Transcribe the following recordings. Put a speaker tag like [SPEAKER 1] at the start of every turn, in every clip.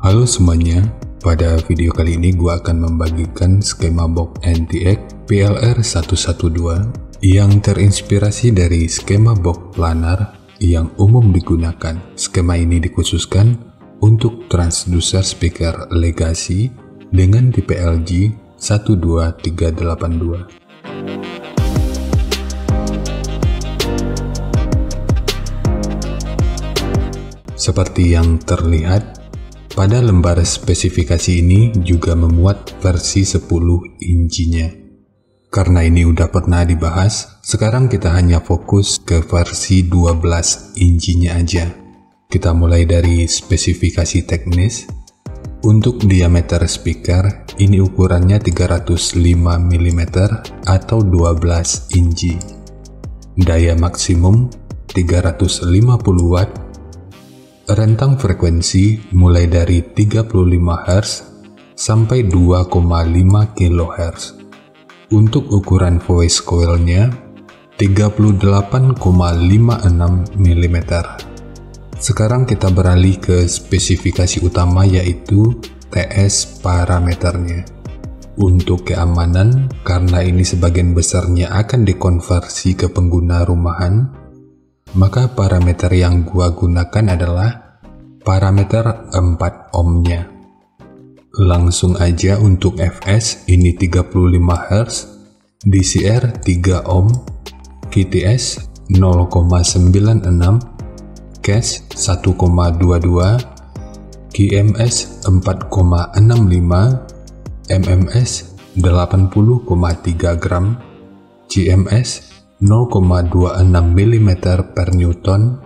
[SPEAKER 1] Halo semuanya, pada video kali ini gue akan membagikan skema box NTX PLR112 yang terinspirasi dari skema box planar yang umum digunakan. Skema ini dikhususkan untuk transducer speaker legacy dengan tipe LG 12382. Seperti yang terlihat, pada lembar spesifikasi ini juga memuat versi 10 inchinya. Karena ini udah pernah dibahas, sekarang kita hanya fokus ke versi 12 inchinya aja. Kita mulai dari spesifikasi teknis. Untuk diameter speaker, ini ukurannya 305 mm atau 12 inci. Daya maksimum 350 watt. Rentang frekuensi mulai dari 35 Hz sampai 2,5 kHz. Untuk ukuran voice coil-nya 38,56 mm. Sekarang kita beralih ke spesifikasi utama, yaitu TS parameternya. Untuk keamanan, karena ini sebagian besarnya akan dikonversi ke pengguna rumahan, maka parameter yang gua gunakan adalah parameter 4 ohmnya. Langsung aja untuk Fs ini 35 Hz, DCR 3 ohm, KTS 0,96, Cache 1,22, KMS 4,65, MMS 80,3 gram, GMS 0,26 mm per Newton,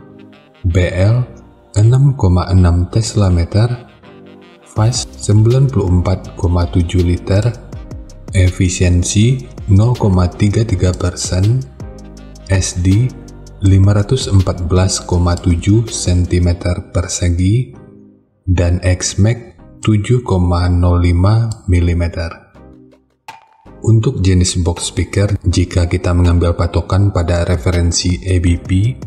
[SPEAKER 1] BL 6,6 Tesla meter, fast 94,7 liter, efisiensi 0,33%, SD 514,7 cm persegi, dan XMAX 7,05 mm. Untuk jenis box speaker, jika kita mengambil patokan pada referensi ABP,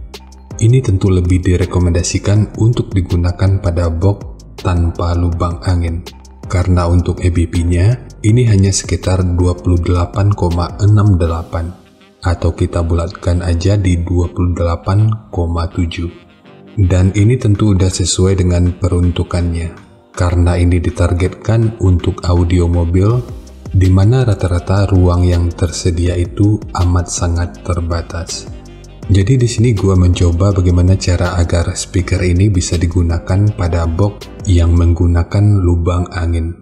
[SPEAKER 1] ini tentu lebih direkomendasikan untuk digunakan pada box tanpa lubang angin. Karena untuk ABP-nya, ini hanya sekitar 28,68, atau kita bulatkan aja di 28,7. Dan ini tentu udah sesuai dengan peruntukannya, karena ini ditargetkan untuk audio mobil, di mana rata-rata ruang yang tersedia itu amat sangat terbatas. Jadi di sini gua mencoba bagaimana cara agar speaker ini bisa digunakan pada box yang menggunakan lubang angin.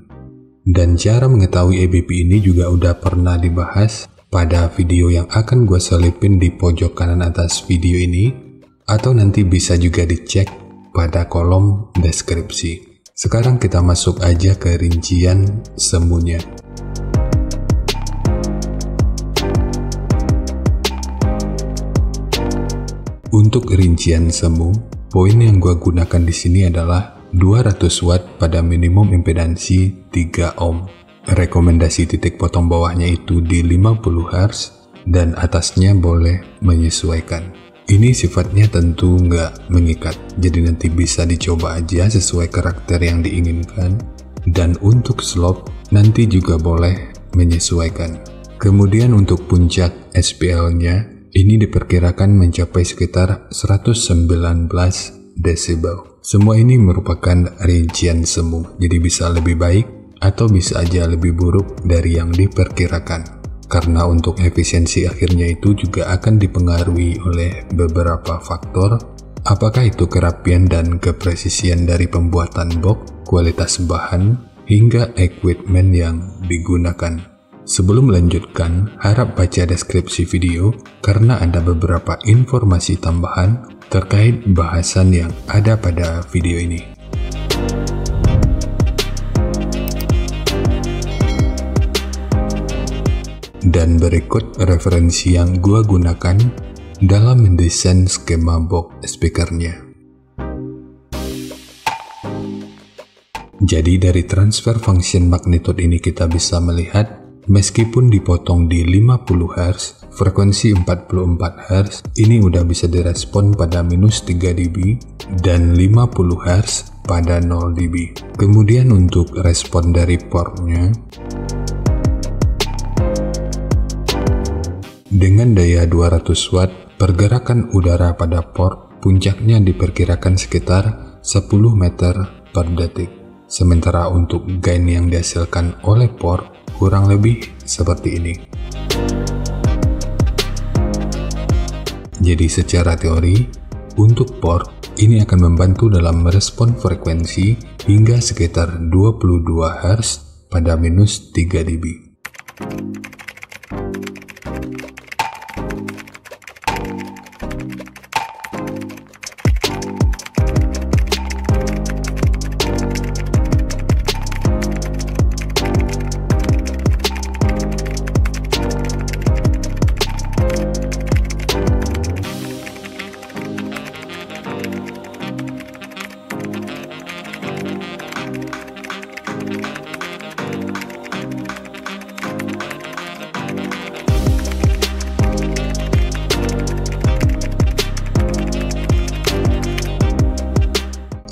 [SPEAKER 1] Dan cara mengetahui ABP ini juga udah pernah dibahas pada video yang akan gua selipin di pojok kanan atas video ini, atau nanti bisa juga dicek pada kolom deskripsi. Sekarang kita masuk aja ke rincian semuanya. Untuk rincian semu, poin yang gue gunakan di sini adalah 200 watt pada minimum impedansi 3 ohm. Rekomendasi titik potong bawahnya itu di 50 Hz dan atasnya boleh menyesuaikan. Ini sifatnya tentu nggak mengikat, jadi nanti bisa dicoba aja sesuai karakter yang diinginkan. Dan untuk slope, nanti juga boleh menyesuaikan. Kemudian untuk puncak SPL-nya, ini diperkirakan mencapai sekitar 119 desibel. Semua ini merupakan rincian semu, jadi bisa lebih baik atau bisa aja lebih buruk dari yang diperkirakan. Karena untuk efisiensi akhirnya itu juga akan dipengaruhi oleh beberapa faktor, apakah itu kerapian dan kepresisian dari pembuatan box, kualitas bahan, hingga equipment yang digunakan. Sebelum melanjutkan, harap baca deskripsi video karena ada beberapa informasi tambahan terkait bahasan yang ada pada video ini. Dan berikut referensi yang gua gunakan dalam mendesain skema box speakernya. Jadi dari transfer function magnitude ini kita bisa melihat meskipun dipotong di 50 Hz, frekuensi 44 Hz ini udah bisa direspon pada minus 3 dB dan 50 Hz pada 0 dB. Kemudian untuk respon dari portnya, dengan daya 200 watt, pergerakan udara pada port puncaknya diperkirakan sekitar 10 meter per detik. Sementara untuk gain yang dihasilkan oleh port kurang lebih seperti ini. Jadi secara teori, untuk port ini akan membantu dalam merespon frekuensi hingga sekitar 22 Hz pada minus 3 dB.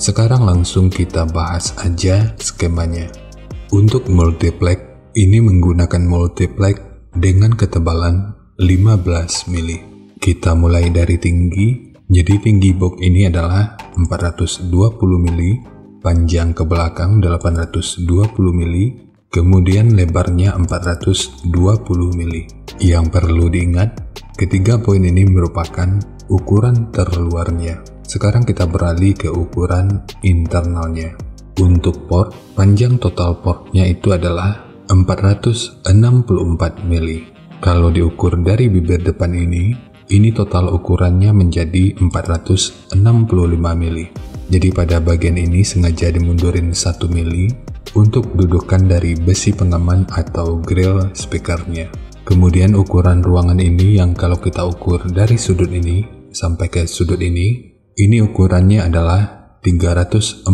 [SPEAKER 1] Sekarang langsung kita bahas aja skemanya. Untuk multiplex, ini menggunakan multiplex dengan ketebalan 15 mili. Kita mulai dari tinggi, jadi tinggi box ini adalah 420 mili, panjang ke belakang 820 mili, kemudian lebarnya 420 mili. Yang perlu diingat, ketiga poin ini merupakan ukuran terluarnya. Sekarang kita beralih ke ukuran internalnya. Untuk port, panjang total portnya itu adalah 464 mili. Kalau diukur dari bibir depan ini total ukurannya menjadi 465 mili. Jadi pada bagian ini sengaja dimundurin 1 mili untuk dudukan dari besi pengaman atau grill speakernya. Kemudian ukuran ruangan ini yang kalau kita ukur dari sudut ini sampai ke sudut ini ukurannya adalah 340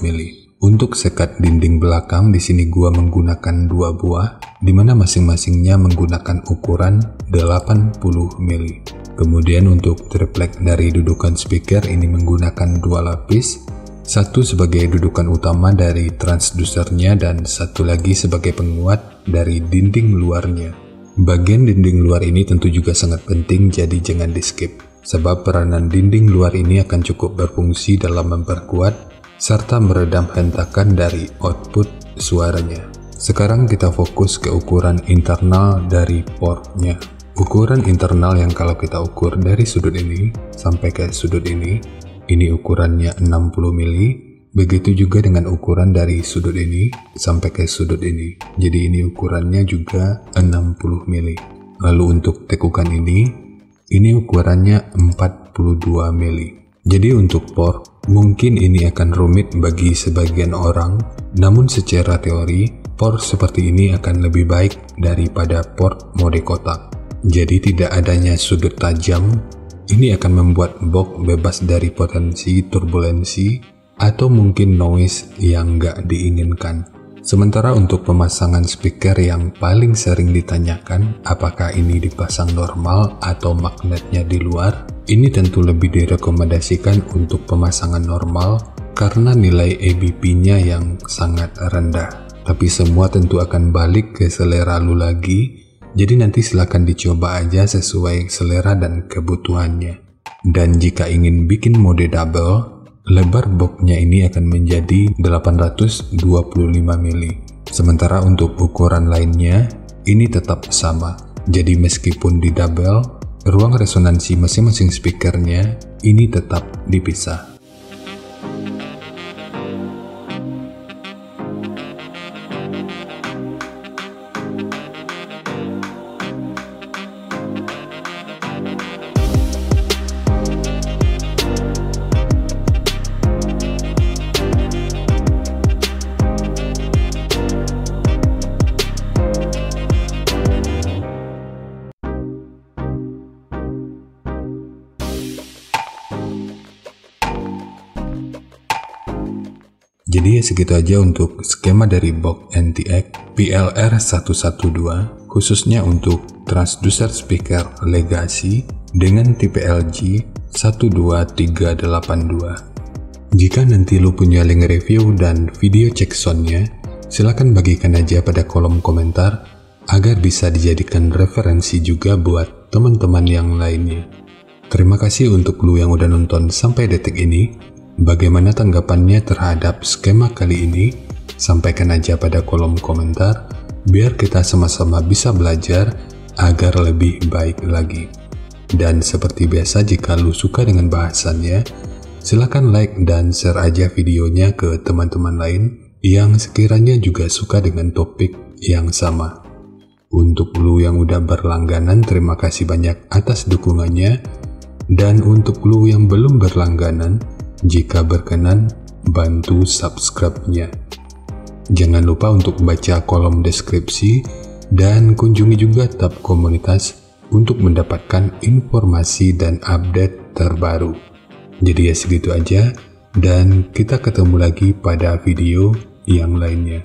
[SPEAKER 1] mili. Untuk sekat dinding belakang di sini gua menggunakan 2 buah, di mana masing-masingnya menggunakan ukuran 80 mili. Kemudian untuk triplek dari dudukan speaker ini menggunakan 2 lapis, satu sebagai dudukan utama dari transdusernya dan satu lagi sebagai penguat dari dinding luarnya. Bagian dinding luar ini tentu juga sangat penting, jadi jangan di skip. Sebab peranan dinding luar ini akan cukup berfungsi dalam memperkuat serta meredam hentakan dari output suaranya. Sekarang kita fokus ke ukuran internal dari portnya. Ukuran internal yang kalau kita ukur dari sudut ini sampai ke sudut ini ukurannya 60 mili. Begitu juga dengan ukuran dari sudut ini sampai ke sudut ini. Jadi ini ukurannya juga 60 mili. Lalu untuk tekukan ini ukurannya 42 mili. Jadi untuk port, mungkin ini akan rumit bagi sebagian orang, namun secara teori, port seperti ini akan lebih baik daripada port mode kotak. Jadi tidak adanya sudut tajam, ini akan membuat box bebas dari potensi turbulensi atau mungkin noise yang nggak diinginkan. Sementara untuk pemasangan speaker yang paling sering ditanyakan, apakah ini dipasang normal atau magnetnya di luar, ini tentu lebih direkomendasikan untuk pemasangan normal karena nilai ABP-nya yang sangat rendah. Tapi semua tentu akan balik ke selera lu lagi, jadi nanti silahkan dicoba aja sesuai selera dan kebutuhannya. Dan jika ingin bikin mode double, lebar boxnya ini akan menjadi 825 mili. Sementara untuk ukuran lainnya, ini tetap sama. Jadi meskipun di double, ruang resonansi masing-masing speakernya ini tetap dipisah. Jadi ya segitu aja untuk skema dari box NTX PLR112 khususnya untuk transducer speaker Legacy dengan tipe LG 12382. Jika nanti lu punya link review dan video cek soundnya, silakan bagikan aja pada kolom komentar agar bisa dijadikan referensi juga buat teman-teman yang lainnya. Terima kasih untuk lu yang udah nonton sampai detik ini. Bagaimana tanggapannya terhadap skema kali ini? Sampaikan aja pada kolom komentar, biar kita sama-sama bisa belajar agar lebih baik lagi. Dan seperti biasa, jika lu suka dengan bahasannya, silakan like dan share aja videonya ke teman-teman lain yang sekiranya juga suka dengan topik yang sama. Untuk lu yang udah berlangganan, terima kasih banyak atas dukungannya. Dan untuk lu yang belum berlangganan, jika berkenan, bantu subscribe-nya. Jangan lupa untuk baca kolom deskripsi dan kunjungi juga tab komunitas untuk mendapatkan informasi dan update terbaru. Jadi ya segitu aja, dan kita ketemu lagi pada video yang lainnya.